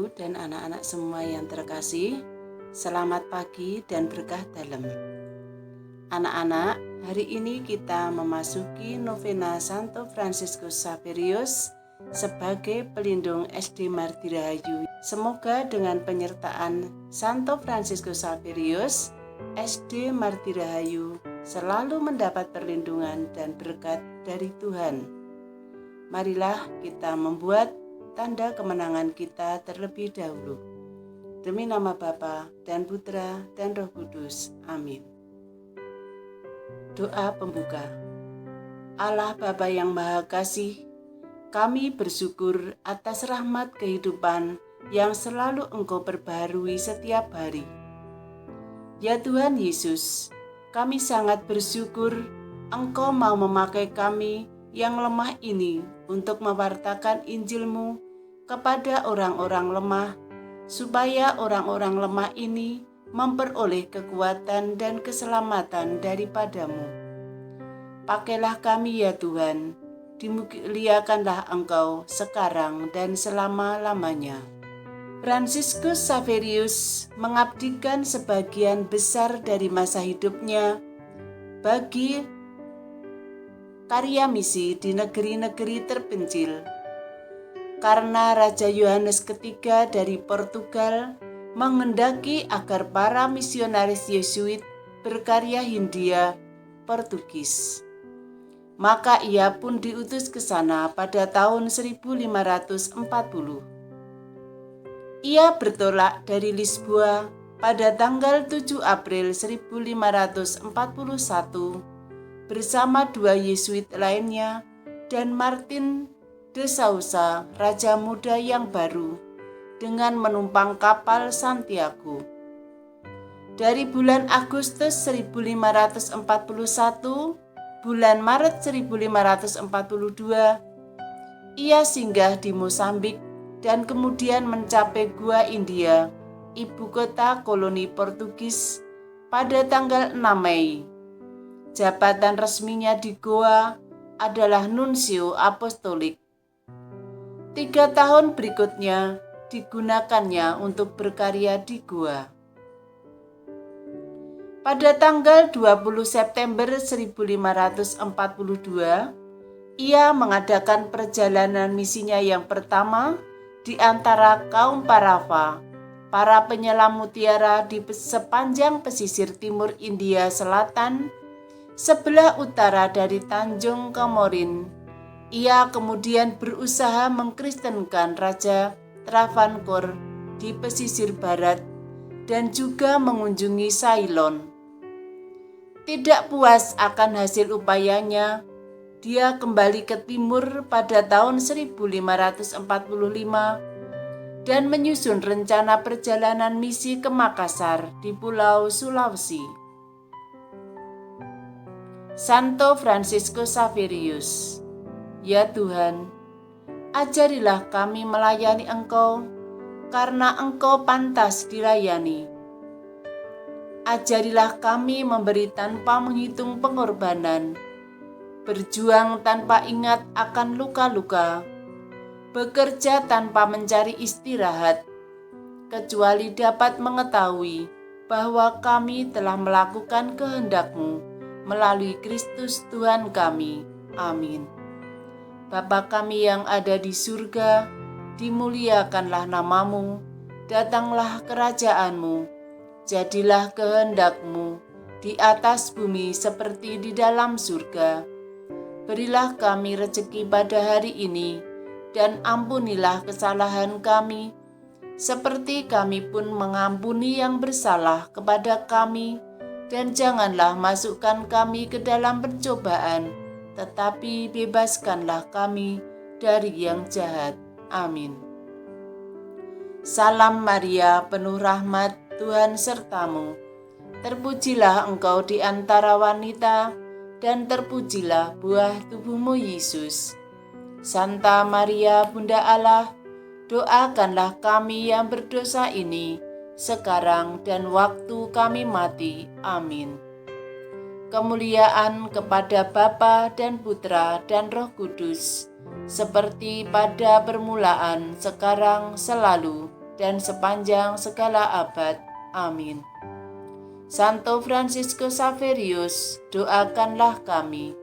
Ibu dan anak-anak semua yang terkasih, selamat pagi dan berkah dalam. Anak-anak, hari ini kita memasuki novena Santo Fransiskus Xaverius sebagai pelindung SD Martirahayu. Semoga dengan penyertaan Santo Fransiskus Xaverius, SD Martirahayu selalu mendapat perlindungan dan berkat dari Tuhan. Marilah kita membuat tanda kemenangan kita terlebih dahulu. Demi nama Bapa dan Putra dan Roh Kudus. Amin. Doa pembuka. Allah Bapa yang Maha Kasih, kami bersyukur atas rahmat kehidupan yang selalu Engkau perbaharui setiap hari. Ya Tuhan Yesus, kami sangat bersyukur Engkau mau memakai kami yang lemah ini untuk mewartakan Injil-Mu kepada orang-orang lemah, supaya orang-orang lemah ini memperoleh kekuatan dan keselamatan daripada-Mu. Pakailah kami ya Tuhan, dimuliakanlah Engkau sekarang dan selama-lamanya. Fransiskus Xaverius mengabdikan sebagian besar dari masa hidupnya bagi karya misi di negeri-negeri terpencil. Karena Raja Yohanes III dari Portugal menghendaki agar para misionaris Yesuit berkarya Hindia Portugis. Maka ia pun diutus ke sana pada tahun 1540. Ia bertolak dari Lisboa pada tanggal 7 April 1541 bersama dua Yesuit lainnya dan Martin de Sousa, Raja Muda yang baru, dengan menumpang kapal Santiago. Dari bulan Agustus 1541, bulan Maret 1542, ia singgah di Mosambik dan kemudian mencapai Gua India, ibu kota koloni Portugis, pada tanggal 6 Mei. Jabatan resminya di Goa adalah Nuncio Apostolik. 3 tahun berikutnya digunakannya untuk berkarya di Goa. Pada tanggal 20 September 1542, ia mengadakan perjalanan misinya yang pertama di antara kaum Parava, para penyelam mutiara di sepanjang pesisir timur India Selatan, sebelah utara dari Tanjung Comorin. Ia kemudian berusaha mengkristenkan Raja Travancore di pesisir barat dan juga mengunjungi Ceylon. Tidak puas akan hasil upayanya, dia kembali ke timur pada tahun 1545 dan menyusun rencana perjalanan misi ke Makassar di Pulau Sulawesi. Santo Fransiskus Xaverius. Ya Tuhan, ajarilah kami melayani Engkau, karena Engkau pantas dilayani. Ajarilah kami memberi tanpa menghitung pengorbanan, berjuang tanpa ingat akan luka-luka, bekerja tanpa mencari istirahat, kecuali dapat mengetahui bahwa kami telah melakukan kehendak-Mu melalui Kristus Tuhan kami. Amin. Bapa kami yang ada di surga, dimuliakanlah nama-Mu, datanglah kerajaan-Mu, jadilah kehendak-Mu di atas bumi seperti di dalam surga. Berilah kami rezeki pada hari ini, dan ampunilah kesalahan kami, seperti kami pun mengampuni yang bersalah kepada kami, dan janganlah masukkan kami ke dalam pencobaan, tetapi bebaskanlah kami dari yang jahat. Amin. Salam Maria, penuh rahmat, Tuhan sertamu. Terpujilah engkau di antara wanita, dan terpujilah buah tubuhmu Yesus. Santa Maria, Bunda Allah, doakanlah kami yang berdosa ini, sekarang dan waktu kami mati. Amin. Kemuliaan kepada Bapa dan Putra dan Roh Kudus, seperti pada permulaan, sekarang, selalu, dan sepanjang segala abad. Amin. Santo Fransiskus Xaverius, doakanlah kami.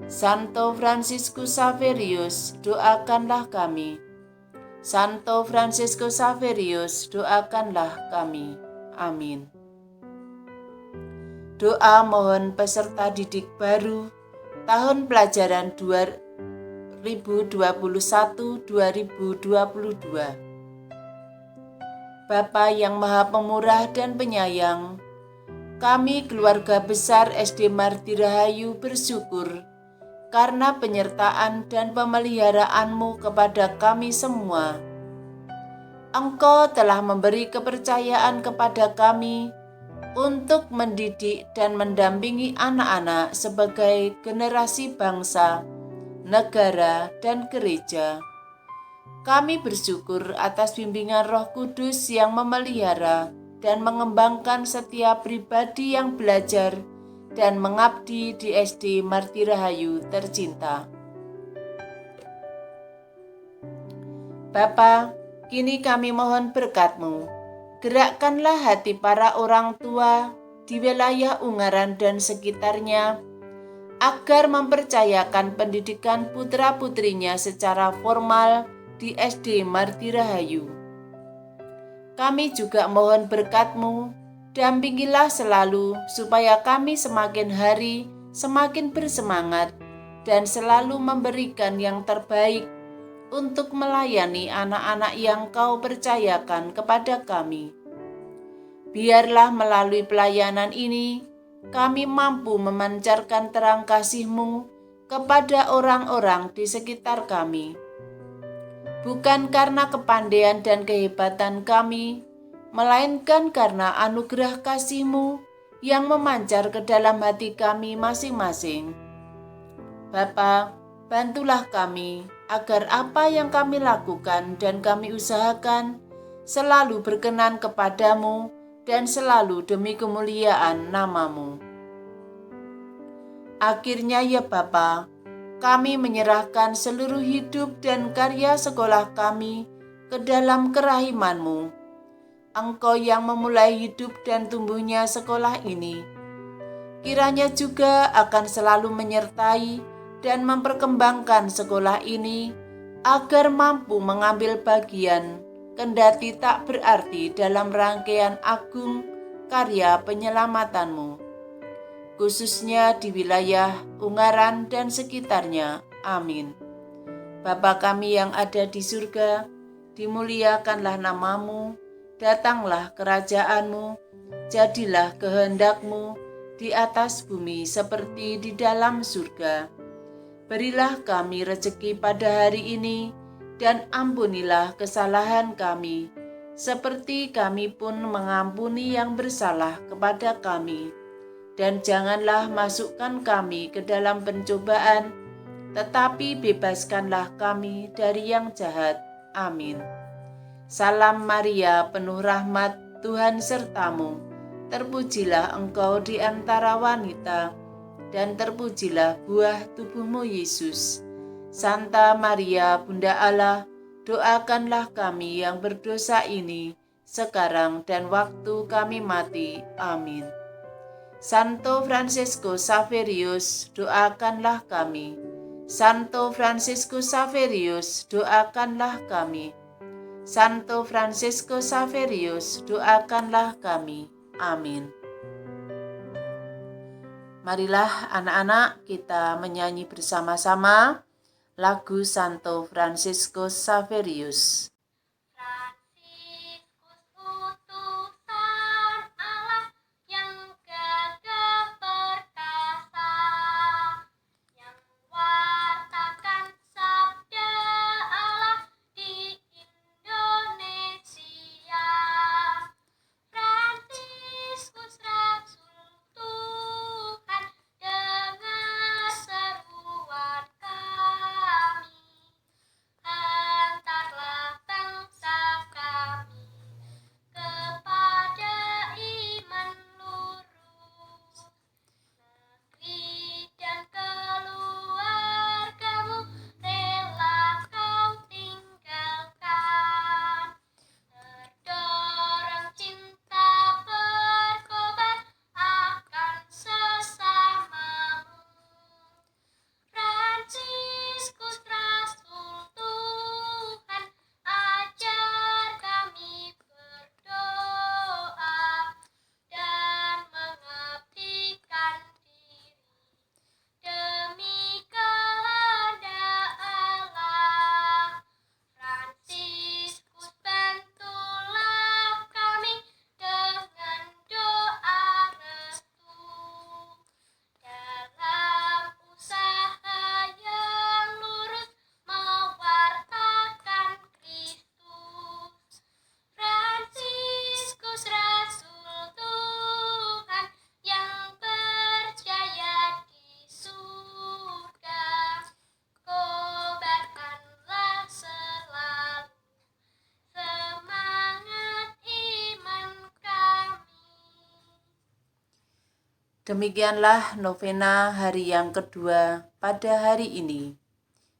Santo Fransiskus Xaverius, doakanlah kami. Santo Fransiskus Xaverius, doakanlah kami. Amin. Doa mohon peserta didik baru tahun pelajaran 2021-2022. Bapa yang Maha Pemurah dan Penyayang, kami keluarga besar SD Marti Rahayu bersyukur karena penyertaan dan pemeliharaanmu kepada kami semua. Engkau telah memberi kepercayaan kepada kami untuk mendidik dan mendampingi anak-anak sebagai generasi bangsa, negara, dan gereja. Kami bersyukur atas bimbingan Roh Kudus yang memelihara dan mengembangkan setiap pribadi yang belajar dan mengabdi di SD Marti Rahayu tercinta. Bapa, kini kami mohon berkat-Mu. Gerakkanlah hati para orang tua di wilayah Ungaran dan sekitarnya agar mempercayakan pendidikan putra-putrinya secara formal di SD Marti Rahayu. Kami juga mohon berkat-Mu, dampingilah selalu supaya kami semakin hari semakin bersemangat dan selalu memberikan yang terbaik untuk melayani anak-anak yang Kau percayakan kepada kami. Biarlah melalui pelayanan ini, kami mampu memancarkan terang kasih-Mu kepada orang-orang di sekitar kami. Bukan karena kepandaian dan kehebatan kami, melainkan karena anugerah kasih-Mu yang memancar ke dalam hati kami masing-masing. Bapa, bantulah kami agar apa yang kami lakukan dan kami usahakan selalu berkenan kepada-Mu dan selalu demi kemuliaan nama-Mu. Akhirnya ya Bapa, kami menyerahkan seluruh hidup dan karya sekolah kami ke dalam kerahiman-Mu. Engkau yang memulai hidup dan tumbuhnya sekolah ini, kiranya juga akan selalu menyertai dan memperkembangkan sekolah ini agar mampu mengambil bagian kendati tak berarti dalam rangkaian agung karya penyelamatan-Mu, khususnya di wilayah Ungaran dan sekitarnya. Amin. Bapa kami yang ada di surga, dimuliakanlah nama-Mu, datanglah kerajaan-Mu, jadilah kehendak-Mu di atas bumi seperti di dalam surga. Berilah kami rezeki pada hari ini, dan ampunilah kesalahan kami, seperti kami pun mengampuni yang bersalah kepada kami. Dan janganlah masukkan kami ke dalam pencobaan, tetapi bebaskanlah kami dari yang jahat. Amin. Salam Maria, penuh rahmat, Tuhan sertamu. Terpujilah engkau di antara wanita, dan terpujilah buah tubuh-Mu Yesus. Santa Maria, Bunda Allah, doakanlah kami yang berdosa ini, sekarang dan waktu kami mati. Amin. Santo Fransiskus Xaverius, doakanlah kami. Santo Fransiskus Xaverius, doakanlah kami. Santo Fransiskus Xaverius, doakanlah kami. Amin. Marilah anak-anak kita menyanyi bersama-sama lagu Santo Fransiskus Xaverius. Demikianlah novena hari yang kedua pada hari ini.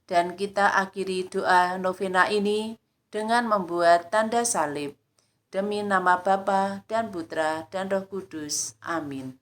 Dan kita akhiri doa novena ini dengan membuat tanda salib. Demi nama Bapa dan Putra dan Roh Kudus. Amin.